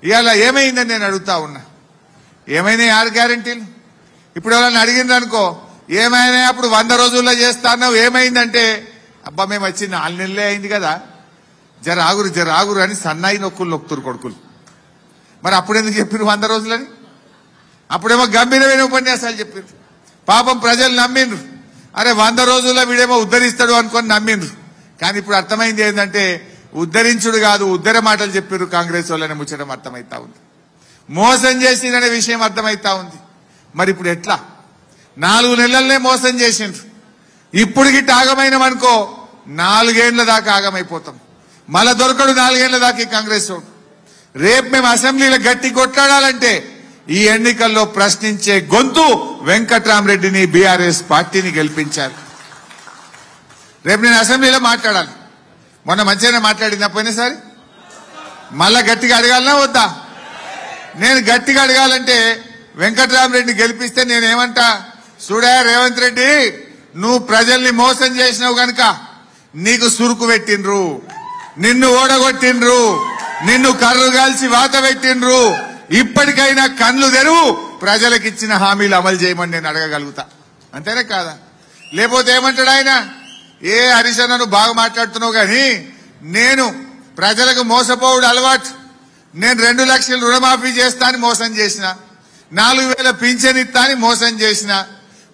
ఇవాళ ఏమైందని నేను అడుగుతా ఉన్నా. ఏమైనా 6 గ్యారెంటీలు? ఇప్పుడు ఎవరైనా అడిగింది అనుకో, ఏమైనా అప్పుడు 100 రోజుల్లో చేస్తాను ఏమైందంటే, అబ్బా మేము వచ్చి 4 నెలలే అయింది కదా, జర ఆగురు అని సన్నాయి నొక్కుతురు కొడుకులు. మరి అప్పుడెందుకు చెప్పారు 100 రోజులని? అప్పుడేమో గంభీరమైన ఉపన్యాసాలు చెప్పారు. పాపం ప్రజలు నమ్మిండ్రు. అరే 100 రోజుల్లో వీడేమో ఉద్ధరిస్తాడు అనుకొని నమ్మిండ్రు. కానీ ఇప్పుడు అర్థమైంది ఏంటంటే ఉద్ధరించుడు కాదు, ఉద్ధర మాటలు చెప్పారు కాంగ్రెస్ వాళ్ళని ముచ్చడం అర్థమైతా ఉంది. మోసం చేసిందనే విషయం అర్థమైతా ఉంది. మరి ఇప్పుడు ఎట్లా? 4 నెలలనే మోసం చేసిండ్రు. ఇప్పుడు గిట్ట ఆగమైనమనుకో 4 ఏళ్ల దాకా ఆగమైపోతాం. మళ్ళా దొరకడు 4 ఏళ్ల దాకా ఈ కాంగ్రెస్ వాడు. రేపు మేము అసెంబ్లీలో గట్టి కొట్లాడాలంటే ఈ ఎన్నికల్లో ప్రశ్నించే గొంతు వెంకట్రామరెడ్డిని, బీఆర్ఎస్ పార్టీని గెలిపించాలి. రేపు నేను అసెంబ్లీలో మాట్లాడాలి. మొన్న మంచిగానే మాట్లాడిందా పోయినసారి? మళ్ళా గట్టిగా అడగాలనా వద్దా? నేను గట్టిగా అడగాలంటే వెంకట్రామరెడ్డిని గెలిపిస్తే నేనేమంటా, చూడా రేవంత్ రెడ్డి, నువ్వు ప్రజల్ని మోసం చేసినావు గనక నీకు సురుకు పెట్టిండ్రు, నిన్ను ఓడగొట్టిండ్రు, నిన్ను కర్రు కాల్చి వాత పెట్టిండ్రు. ఇప్పటికైనా కళ్ళు తెరువు, ప్రజలకిచ్చిన హామీలు అమలు చేయమని నేను అడగగలుగుతా. అంతేనా కాదా? లేకపోతే ఏమంటాడు ఆయన, ఏ హరీష్ అన్న నువ్వు బాగా మాట్లాడుతున్నావు కానీ నేను ప్రజలకు మోసపోవుడు అలవాటు, నేను 2 లక్షలు రుణమాఫీ చేస్తా అని మోసం చేసిన, 4,000 పింఛన్ ఇస్తా అని మోసం చేసిన,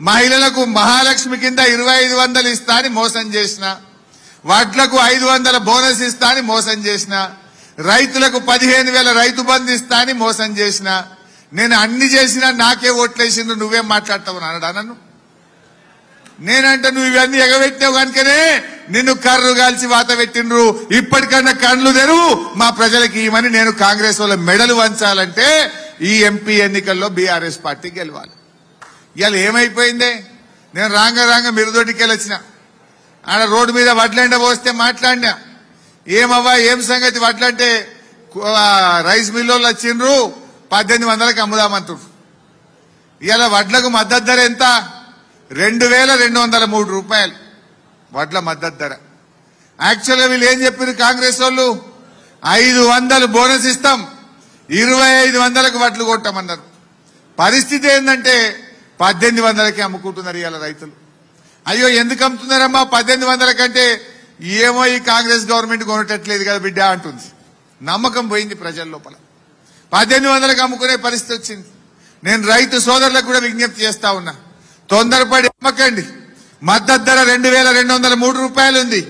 మహిళలకు మహాలక్ష్మి కింద 2,500 ఇస్తా అని మోసం చేసిన, వడ్లకు 500 బోనస్ ఇస్తా అని మోసం చేసిన, రైతులకు 15,000 రైతు బంధు ఇస్తా అని మోసం చేసిన. నేను అన్ని చేసినా నాకే ఓట్లేసిండ్రు, నువ్వేం మాట్లాడతావు అన్నాడా నన్ను? నేనంటే నువ్వు ఇవన్నీ ఎగబెట్టావు కనుకనే నిన్ను కర్రు కాల్చి వాత పెట్టిండ్రు. ఇప్పటికన్నా కళ్ళు తెరువు, మా ప్రజలకి ఇవని నేను కాంగ్రెస్ వాళ్ళ మెడలు వంచాలంటే ఈ ఎంపీ ఎన్నికల్లో బీఆర్ఎస్ పార్టీ గెలవాలి. ఇవాళ ఏమైపోయిందే, నేను రాంగ మిరుదొడ్డికెళ్ళొచ్చిన, ఆడ రోడ్డు మీద వడ్లండ పోస్తే మాట్లాడినా, ఏమవ్వా ఏం సంగతి వడ్లంటే రైస్ మిల్లోళ్ళు వచ్చిండ్రు 1800కి అమ్ముదామంటారు. ఇవాళ వడ్లకు మద్దతు ధర ఎంత? 2,203 రూపాయలు వడ్ల మద్దతు ధర. యాక్చువల్గా వీళ్ళు ఏం చెప్పారు కాంగ్రెస్ వాళ్ళు, 500 బోనస్ ఇస్తాం, 2,500కి వడ్లు కొట్టామన్నారు. పరిస్థితి ఏంటంటే 1800కి అమ్ముకుంటున్నారు ఇవాళ రైతులు. అయ్యో ఎందుకు అమ్ముతున్నారమ్మా 1800 కంటే? ఏమో ఈ కాంగ్రెస్ గవర్నమెంట్ కొనటట్లేదు కదా బిడ్డ అంటుంది. నమ్మకం పోయింది ప్రజల లోపల. 1800కి అమ్ముకునే పరిస్థితి వచ్చింది. నేను రైతు సోదరులకు కూడా విజ్ఞప్తి చేస్తా ఉన్నా, తొందరపడి అమ్మకండి. మద్దతు ధర 2,203 రూపాయలు ఉంది,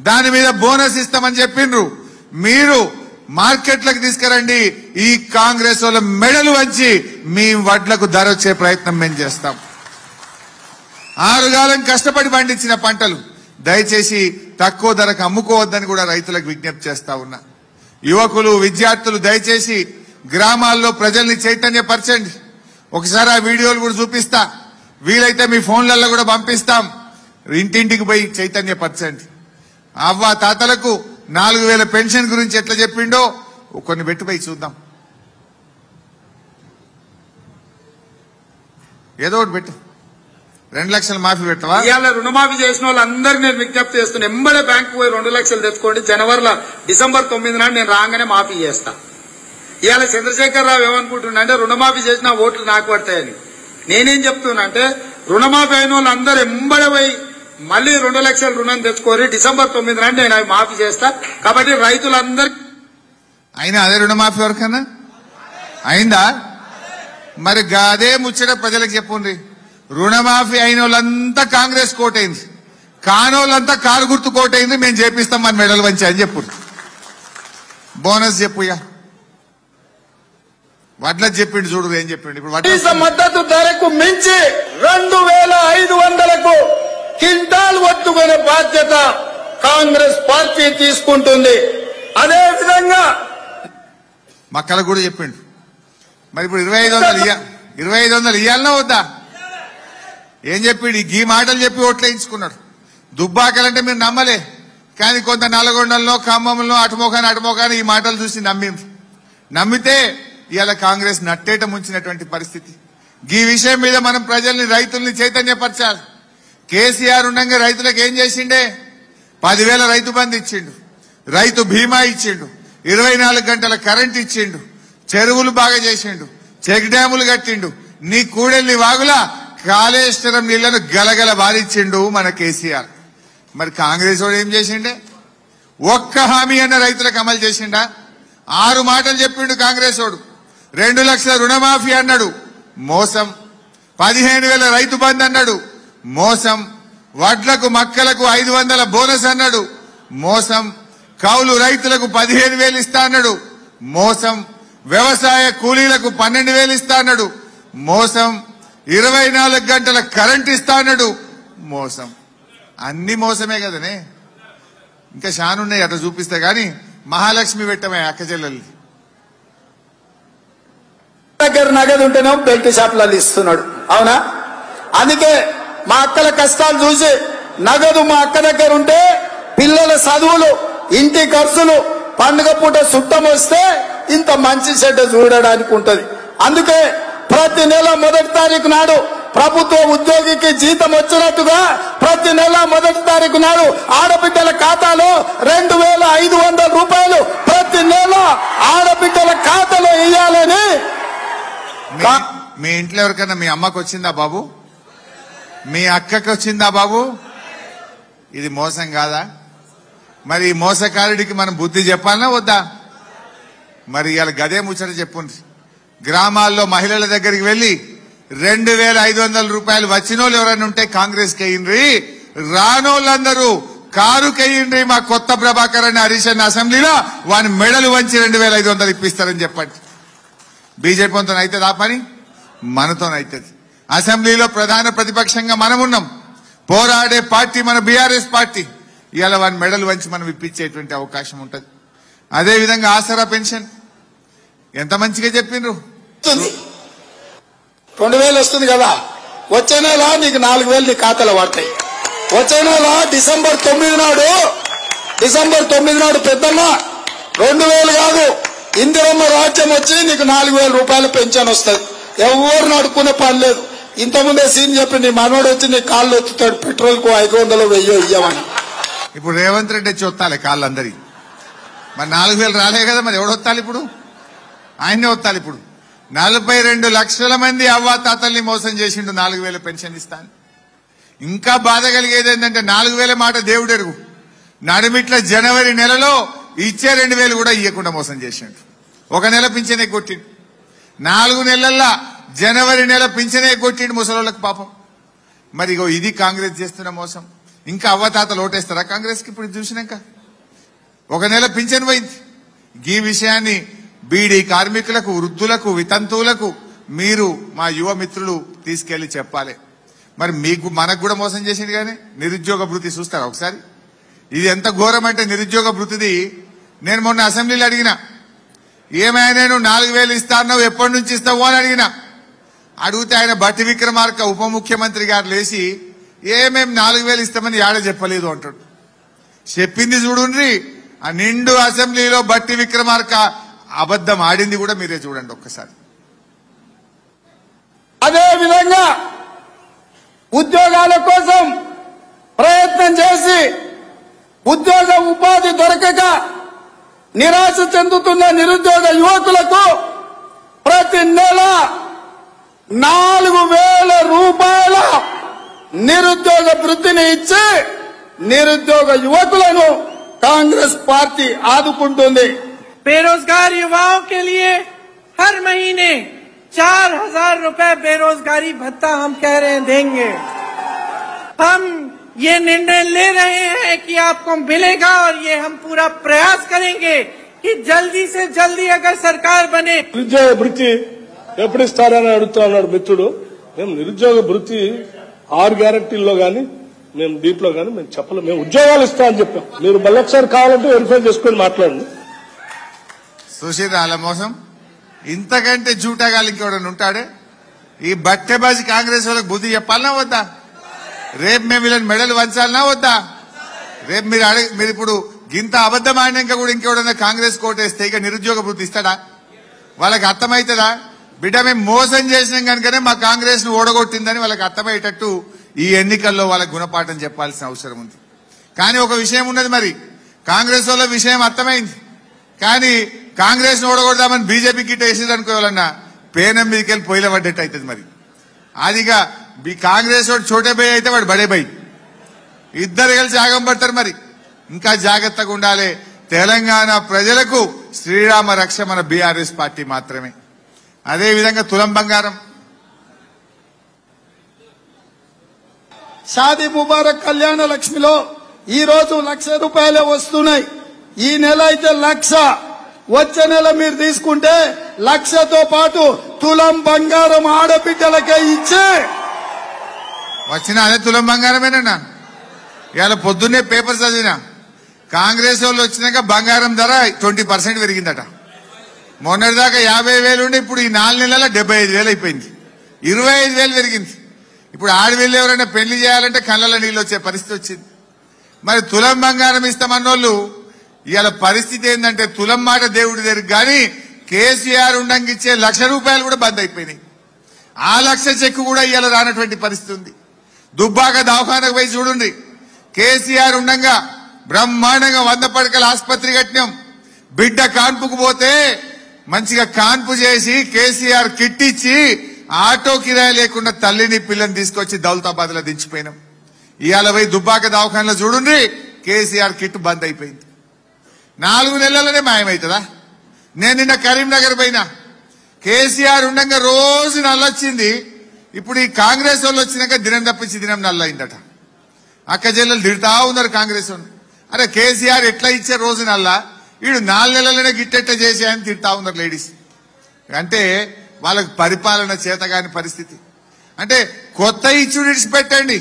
దాని మీద బోనస్ ఇస్తామని చెప్పిండ్రు. మీరు మార్కెట్లకు తీసుకురండి, ఈ కాంగ్రెస్ వాళ్ళ మెడలు వంచి మీ వడ్లకు ధర వచ్చే ప్రయత్నం మేము చేస్తాం. 6 కాలం కష్టపడి పండించిన పంటలు దయచేసి తక్కువ ధరకు అమ్ముకోవద్దని కూడా రైతులకు విజ్ఞప్తి చేస్తా ఉన్నా. యువకులు, విద్యార్థులు దయచేసి గ్రామాల్లో ప్రజల్ని చైతన్యపరచండి. ఒకసారి ఆ వీడియోలు కూడా చూపిస్తా, వీలైతే మీ ఫోన్లలో కూడా పంపిస్తాం. ఇంటింటికి పోయి చైతన్యపరచండి. అవ్వ తాతలకు 4,000 పెన్షన్ గురించి ఎట్లా చెప్పిండో కొన్ని పెట్టుపోయి చూద్దాం. ఏదో ఒకటి పెట్టు. 2 లక్షలు మాఫీ పెట్టవా? ఇవాళ రుణమాఫీ చేసిన వాళ్ళందరినీ నేను విజ్ఞప్తి చేస్తున్నా, ఎంబడే బ్యాంకు పోయి 2 లక్షలు తెచ్చుకోండి. జనవరిలో డిసెంబర్ 9 నాడు నేను రాగానే మాఫీ చేస్తా. ఇవాళ చంద్రశేఖరరావు ఏమనుకుంటున్నా అంటే రుణమాఫీ చేసిన ఓట్లు నాకు పడతాయని. నేనేం చెప్తున్నా అంటే రుణమాఫీ అయిన వాళ్ళందరూ ఎంబడే పోయి మళ్ళీ 2 లక్షల రుణం తెచ్చుకోరి, డిసెంబర్ 9 నాడు నేను అవి మాఫీ చేస్తా. కాబట్టి రైతులందరూ అయినా అదే రుణమాఫీ వరకన్నా అయిందా? మరి అదే ముచ్చట ప్రజలకు చెప్పుండ్రి. రుణమాఫీ అయిన వాళ్ళంతా కాంగ్రెస్ కోటైంది, కానోళ్ళంతా కారు గుర్తు కోటైంది, మేము చేపిస్తాం మన మెడలు వంచి అని చెప్పు. బోనస్ చెప్పు, ఇక వడ్ల చెప్పిండు చూడు ఏం చెప్పిండు. ఇప్పుడు మద్దతు ధరకు మించి 2,500కు క్వింటాల్ ఒట్టుకునే బాధ్యత కాంగ్రెస్ పార్టీ తీసుకుంటుంది. అదేవిధంగా మక్కలకు కూడా చెప్పిండు. మరి ఇప్పుడు 2,500 ఇయ్యాలన్నా వద్దా? ఏం చెప్పిండు? ఈ మాటలు చెప్పి ఓట్లు వేయించుకున్నాడు. దుబ్బాకలంటే మీరు నమ్మలే, కానీ కొంత నల్గొండలో, ఖమ్మంలో, అటుమోకాని ఈ మాటలు చూసి నమ్మితే ఇవాళ కాంగ్రెస్ నట్టేట ముంచినటువంటి పరిస్థితి. ఈ విషయం మీద మనం ప్రజల్ని, రైతుల్ని చైతన్యపరచాలి. కేసీఆర్ ఉండగా రైతులకు ఏం చేసిండే? 10,000 రైతు బంధు ఇచ్చిండు, రైతు బీమా ఇచ్చిండు, 24 గంటల కరెంట్ ఇచ్చిండు, చెరువులు బాగా చేసిండు, చెక్ డ్యాములు కట్టిండు, నీ కూడెల్లి వాగుల కాళేశ్వరం నీళ్లను గలగల బారిచ్చిండు మన కేసీఆర్. మరి కాంగ్రెస్ వాడు ఏం చేసిండే? ఒక్క హామీ అన్న రైతులకు అమలు చేసిండా? 6 మాటలు చెప్పిండు కాంగ్రెస్ వాడు. 2 లక్షల రుణమాఫీ అన్నాడు, మోసం. 15,000 రైతు బంధు అన్నాడు, మోసం. వడ్లకు మక్కలకు 500 బోనస్ అన్నాడు, మోసం. కౌలు రైతులకు 15,000 ఇస్తా అన్నాడు, మోసం. వ్యవసాయ కూలీలకు 12,000 ఇస్తా అన్నాడు, మోసం. 24 గంటల కరెంట్ ఇస్తా అన్నాడు, మోసం. అన్ని మోసమే కదనే. ఇంకా షానున్నాయి అట్లా చూపిస్తే గాని మహాలక్ష్మి పెట్టమే అక్క చెల్లెల్ని. దగ్గర నగదు ఉంటేనే బెల్ట్ షాప్లలో ఇస్తున్నాడు, అవునా? అందుకే మా అక్కల కష్టాలు చూసి నగదు మా అక్క దగ్గర ఉంటే పిల్లల చదువులు, ఇంటి ఖర్చులు, పండుగ పూట చుట్టం వస్తే ఇంత మంచి చెడ్డ చూడడానికి ఉంటది. అందుకే ప్రతి నెల 1వ తారీఖు నాడు ప్రభుత్వ ఉద్యోగికి జీతం వచ్చినట్టుగా ప్రతి నెల 1వ తారీఖు నాడు ఆడబిడ్డల ఖాతాలో 2,500 రూపాయలు ప్రతి నెల ఆడబిడ్డల ఖాతాలో వేయాలని. మీ ఇంట్లో ఎవరికన్నా మీ అమ్మకు వచ్చిందా బాబు? మీ అక్కకి వచ్చిందా బాబు? ఇది మోసం కాదా? మరి ఈ మోసకారుడికి మనం బుద్ధి చెప్పాలనా వద్దా? మరి ఇవాళ గదే ముచ్చట చెప్పుండ్రి. గ్రామాల్లో మహిళల దగ్గరికి వెళ్లి 2,500 రూపాయలు వచ్చినోళ్ళు ఎవరైనా ఉంటే కాంగ్రెస్ కెయ్యండ్రి, రానోళ్ళందరూ కారు కెయ్యండ్రి, మా కొత్త ప్రభాకర్ అని హరీష్ అన్న అసెంబ్లీలో వాని మెడలు వంచి 2,500 ఇప్పిస్తారని చెప్పండి. బీజేపీతో అవుతుంది ఆ పని? మనతోనైతుంది. అసెంబ్లీలో ప్రధాన ప్రతిపక్షంగా మనం ఉన్నాం, పోరాడే పార్టీ మన బీఆర్ఎస్ పార్టీ. ఇవాళ వాని మెడలు వంచి మనం ఇప్పించేటువంటి అవకాశం ఉంటుంది. అదేవిధంగా ఆసరా పెన్షన్ ఎంత మంచిగా చెప్పిండ్రు. 2,000 వస్తుంది కదా, వచ్చే నెల నీకు 4,000 నీ ఖాతాలో పడతాయి. వచ్చే నెల డిసెంబర్ 9 నాడు పెద్దమ్మ 2,000 కాదు, ఇందిరమ్మ రాజ్యం వచ్చి నీకు 4,000 రూపాయలు పెన్షన్ వస్తుంది. ఎవరు అడుక్కునే పని లేదు. ఇంతకుముందే సీన్ చెప్పి నీ మనోడు వచ్చి నీ కాళ్ళు ఎత్తుతాడు, పెట్రోల్ కు 500 1000 ఇయ్యమని. ఇప్పుడు రేవంత్ రెడ్డి వచ్చి వస్తాలి కాళ్ళందరి. మరి 4,000 రాలే కదా, మరి ఎవడు వస్తాలి ఇప్పుడు? ఆయనే వస్తాలి. ఇప్పుడు 42 లక్షల మంది అవ్వాతాతల్ని మోసం చేసిండు 4,000 పెన్షన్ ఇస్తాను. ఇంకా బాధ కలిగేది ఏంటంటే 4,000 మాట దేవుడు ఎరుగు, నడిమిట్ల జనవరి నెలలో ఇచ్చే 2,000 కూడా ఇవ్వకుండా మోసం చేసిండు. 1 నెల పింఛనే కొట్టిండు, 4 నెలల్లో జనవరి నెల పింఛనే కొట్టిండు ముసలోళ్ళకి పాపం. మరి ఇగో ఇది కాంగ్రెస్ చేస్తున్న మోసం. ఇంకా అవ్వతాతలు ఓటేస్తారా కాంగ్రెస్ కి? ఇప్పుడు చూసినాక 1 నెల పింఛన్ పోయింది. ఈ విషయాన్ని బీడీ కార్మికులకు, వృద్ధులకు, వితంతువులకు మీరు మా యువ మిత్రులు తీసుకెళ్లి చెప్పాలి. మరి మీకు మనకు కూడా మోసం చేసింది కానీ నిరుద్యోగ భృతి చూస్తారా ఒకసారి? ఇది ఎంత ఘోరం అంటే నిరుద్యోగ భృతిది. నేను మొన్న అసెంబ్లీలో అడిగినా, ఏమైనా నేను 4,000 ఇస్తాను ఎప్పటి నుంచి ఇస్తావు అని అడిగితే ఆయన బట్టి విక్రమార్క ఉప ముఖ్యమంత్రి గారు లేచి ఏమేం 4,000 ఇస్తామని ఏడ చెప్పలేదు అంటాడు. చెప్పింది చూడుండ్రి, ఆ నిండు అసెంబ్లీలో బట్టి విక్రమార్క అబద్ధం ఆడింది కూడా మీరే చూడండి ఒక్కసారి. అదే విధంగా ఉద్యోగాల కోసం ప్రయత్నం చేసి ఉద్యోగ ఉపాధి దొరకక నిరాశ చెందుతున్న నిరుద్యోగ యువకులకు ప్రతి నెల 4,000 రూపాయల నిరుద్యోగ వృత్తిని ఇచ్చి నిరుద్యోగ యువకులను కాంగ్రెస్ పార్టీ ఆదుకుంటుంది. बेरोजगार युवाओं के लिए हर महीने 4,000 रुपए बेरोजगारी भत्ता हम कह रहे हैं देंगे. हम ये निर्णय ले रहे हैं कि आपको मिलेगा और ये हम पूरा प्रयास करेंगे कि जल्दी से जल्दी अगर सरकार बने. నిరుద్యోగ భృతి ఎప్పుడు ఇస్తారని అడుగుతా ఉన్నాడు మిత్రుడు. మేము నిరుద్యోగ భృతి 6 గ్యారంటీల్లో గానీ మేము దీంట్లో గానీ మేము చెప్పలేము. మేము ఉద్యోగాలు ఇస్తామని చెప్పాం. మీరు మళ్ళొకసారి కావాలంటే వెరిఫై చేసుకుని మాట్లాడండి. సుశీరాల మోసం ఇంతకంటే జూటాగాలి ఇంకెవడన్నా ఉంటాడే? ఈ బట్టెబాజీ కాంగ్రెస్ వాళ్ళకి బుద్ధి చెప్పాలనా వద్దా? రేపు మేము వీళ్ళని మెడలు వంచాలనా వద్దా? రేపు మీరు ఇప్పుడు గింత అబద్ధం ఆడినాక కూడా ఇంకెవడన్నా కాంగ్రెస్ కోటేస్తే ఇక నిరుద్యోగ భృతి ఇస్తాడా? వాళ్ళకి అర్థమవుతుందా? బిడ్డ మేము మోసం చేసినాం కనుకనే మా కాంగ్రెస్ ను ఓడగొట్టిందని వాళ్ళకి అర్థమయ్యేటట్టు ఈ ఎన్నికల్లో వాళ్ళకి గుణపాఠం చెప్పాల్సిన అవసరం ఉంది. కానీ ఒక విషయం ఉన్నది, మరి కాంగ్రెస్ వాళ్ళ విషయం అర్థమైంది, కానీ కాంగ్రెస్ ఓడగొడదామని బీజేపీ కిట్ వేసేది అనుకోవాలన్నా పేనం మీదకి వెళ్ళి పొయ్యిల పడ్డట్టు అవుతుంది. మరి అదిగా కాంగ్రెస్ వాడు చోటే పోయి అయితే వాడు బడే పోయి ఇద్దరు కలిసి ఆగం పడతారు. మరి ఇంకా జాగ్రత్తగా ఉండాలి. తెలంగాణ ప్రజలకు శ్రీరామ రక్ష మన బీఆర్ఎస్ పార్టీ మాత్రమే. అదేవిధంగా తులం బంగారం, షాదీ ముబారక్ కళ్యాణ లక్ష్మిలో ఈ రోజు 1,00,000 రూపాయలే వస్తున్నాయి. ఈ నెల అయితే 1,00,000, వచ్చే నెల మీరు తీసుకుంటే 1,00,000తో పాటు తులం బంగారం ఆడబిడ్డలకే ఇచ్చే వచ్చిన అదే తులం బంగారమేనన్నా. ఇవాళ పొద్దున్నే పేపర్ చదివినా కాంగ్రెస్ వాళ్ళు వచ్చినాక బంగారం ధర 20% పెరిగిందట. మొన్నటిదాకా 50,000 ఉండి ఇప్పుడు ఈ 4 నెలల 75,000 అయిపోయింది. 25,000 పెరిగింది. ఇప్పుడు ఆడవిళ్ళు ఎవరైనా పెళ్లి చేయాలంటే కళ్ళలో నీళ్ళు వచ్చే పరిస్థితి వచ్చింది. మరి తులం బంగారం ఇస్తామన్నోళ్ళు ఇవాళ పరిస్థితి ఏంటంటే తులం మాట దేవుడి దగ్గర కానీ కేసీఆర్ ఉండంగిచ్చే 1,00,000 రూపాయలు కూడా బంద్ అయిపోయినాయి. ఆ 1,00,000 చెక్కు కూడా ఇవాళ రానటువంటి పరిస్థితి ఉంది. దుబ్బాక దవాఖానకు పోయి చూడండి. కేసీఆర్ ఉండంగా బ్రహ్మాండంగా 100 పడకల ఆసుపత్రి కట్టినాం. బిడ్డ కాన్పుకు పోతే మంచిగా కాన్పు చేసి కేసీఆర్ కిట్ ఇచ్చి ఆటో కిరాయి లేకుండా తల్లిని పిల్లని తీసుకొచ్చి దౌలతాబాద్ లో దించిపోయినాం. ఇవాళ పోయి దుబ్బాక దవాఖానలో చూడండి కేసీఆర్ కిట్ బంద్ అయిపోయింది. 4 నెలలనే మాయమవుతుందా? నేను నిన్న కరీంనగర్ పోయినా కేసీఆర్ ఉండంగా రోజు నల్లొచ్చింది. ఇప్పుడు ఈ కాంగ్రెస్ వాళ్ళు వచ్చినాక దినం తప్పించి దినం నల్లయిందట. అక్క చెల్లెలు తిడతా ఉన్నారు కాంగ్రెస్ వాళ్ళు. అరే కేసీఆర్ ఎట్లా ఇచ్చే రోజు నల్లా, వీడు 4 నెలలనే గిట్టెట్ట చేసి అని తిడతా ఉన్నారు లేడీస్. అంటే వాళ్ళకు పరిపాలన చేతగాని పరిస్థితి. అంటే కొత్త ఇచ్చుడు ఇడిచిపెట్టండి,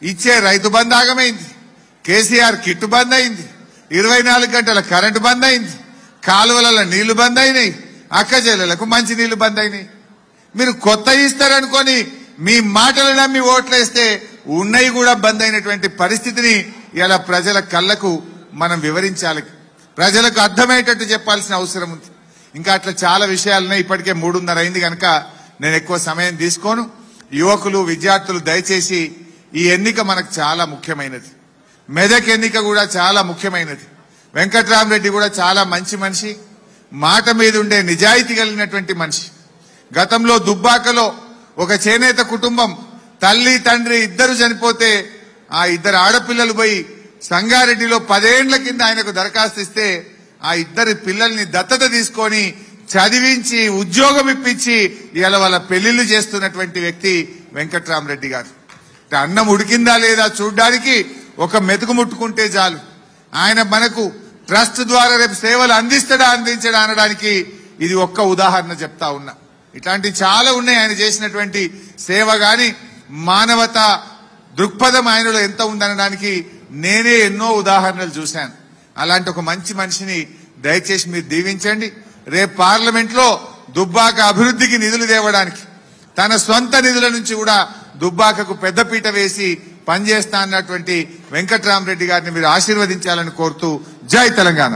ఇచ్చే రైతు బంధు ఆగమైంది, కేసీఆర్ కిట్టు బంద్ అయింది, 24 గంటల కరెంటు బంద్ అయింది, కాలువలలో నీళ్లు బంద్ అయినాయి, అక్క చెల్లెలకు మంచి నీళ్లు బంద్ అయినాయి. మీరు కొత్త ఇస్తారనుకొని మీ మాటలు నమ్మి ఓట్లేస్తే ఉన్నాయి కూడా బంద్ అయినటువంటి పరిస్థితిని ఇలా ప్రజల కళ్లకు మనం వివరించాలి. ప్రజలకు అర్థమయ్యేటట్టు చెప్పాల్సిన అవసరం ఉంది. ఇంకా అట్లా చాలా విషయాలున్నాయి. ఇప్పటికే 3:30 అయింది కనుక నేను ఎక్కువ సమయం తీసుకోను. యువకులు విద్యార్థులు దయచేసి ఈ ఎన్నిక మనకు చాలా ముఖ్యమైనది. మెదక్ ఎన్నిక కూడా చాలా ముఖ్యమైనది. వెంకట్రామరెడ్డి కూడా చాలా మంచి మనిషి, మాట మీద ఉండే నిజాయితీ కలిగినటువంటి మనిషి. గతంలో దుబ్బాకలో ఒక చేనేత కుటుంబం తల్లి తండ్రి ఇద్దరు చనిపోతే ఆ ఇద్దరు ఆడపిల్లలు పోయి సంగారెడ్డిలో 10 ఏళ్ల కింద ఆయనకు దరఖాస్తు ఇస్తే ఆ ఇద్దరి పిల్లల్ని దత్తత తీసుకొని చదివించి ఉద్యోగం ఇప్పించి ఇవాళ వాళ్ళ పెళ్లిళ్లు చేస్తున్నటువంటి వ్యక్తి వెంకట్రామరెడ్డి గారు. అన్నం ఉడికిందా లేదా చూడ్డానికి ఒక మెతుకు ముట్టుకుంటే చాలు. ఆయన మనకు ట్రస్ట్ ద్వారా రేపు సేవలు అందించడా అనడానికి ఇది ఒక్క ఉదాహరణ చెప్తా ఉన్నా. ఇట్లాంటి చాలా ఉన్నాయి ఆయన చేసినటువంటి సేవ గాని, మానవత దృక్పథం ఆయనలో ఎంత ఉందనడానికి నేనే ఎన్నో ఉదాహరణలు చూశాను. అలాంటి ఒక మంచి మనిషిని దయచేసి మీరు దీవించండి. రేపు పార్లమెంట్ లో దుబ్బాక అభివృద్ధికి నిధులు తేవడానికి తన సొంత నిధుల నుంచి కూడా దుబ్బాకకు పెద్దపీట వేసి పనిచేస్తా అన్నటువంటి వెంకట్రామరెడ్డి గారిని మీరు ఆశీర్వదించాలని కోరుతూ జై తెలంగాణ.